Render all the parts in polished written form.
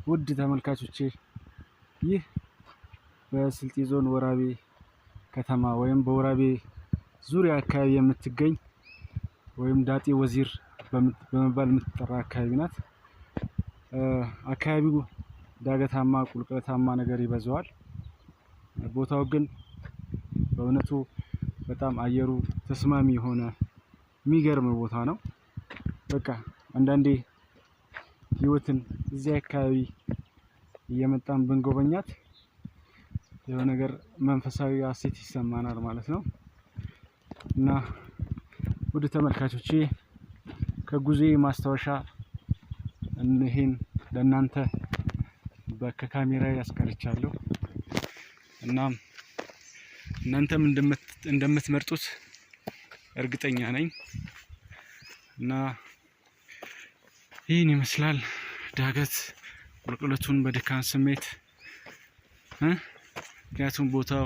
ውድ ተመልካቾቼ ይህ በስልጤ ዞን ወራቤ ከተማ ወይም በወራቤ ዙሪያ አካባቢ የምትገኝ ወይም ዳጤ ወዚር በመባል የምትጠራ አካባቢ ናት። አካባቢው ዳገታማ ቁልቁለታማ ነገር ይበዛዋል። ቦታው ግን በእውነቱ በጣም አየሩ ተስማሚ የሆነ የሚገርም ቦታ ነው። በቃ አንዳንዴ ህይወትን እዚህ አካባቢ እየመጣን ብንጎበኛት የሆነ ነገር መንፈሳዊ ሀሴት ይሰማናል ማለት ነው። እና ውድ ተመልካቾቼ ከጉዞዬ ማስታወሻ ይሄን ለእናንተ በካሜራ ያስቀርቻለሁ። እናም እናንተም እንደምትመርጡት እርግጠኛ ነኝ። እና ይህን ይመስላል ዳገት ቁልቁለቱን በድካም ስሜት ምክንያቱም ቦታው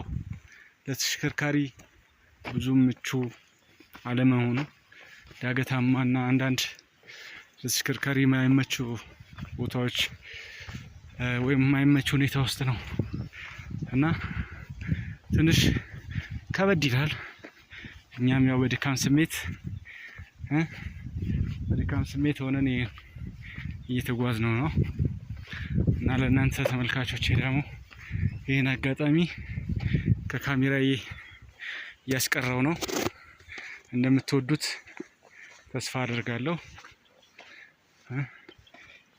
ለተሽከርካሪ ብዙ ምቹ አለመሆኑ ዳገታማና አንዳንድ ለተሽከርካሪ የማይመቹ ቦታዎች ወይም የማይመቹ ሁኔታ ውስጥ ነው እና ትንሽ ከበድ ይላል። እኛም ያው በድካም ስሜት ሆነን እየተጓዝነው ነው እና ለእናንተ ተመልካቾቼ ደግሞ ይህን አጋጣሚ ከካሜራዬ እያስቀረው ነው። እንደምትወዱት ተስፋ አደርጋለሁ።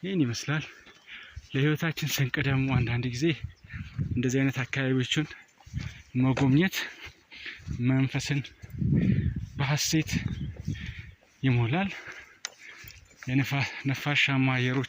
ይህን ይመስላል። ለህይወታችን ስንቅ ደግሞ አንዳንድ ጊዜ እንደዚህ አይነት አካባቢዎችን መጎብኘት መንፈስን በሀሴት ይሞላል። ነፋሻማ አየሮች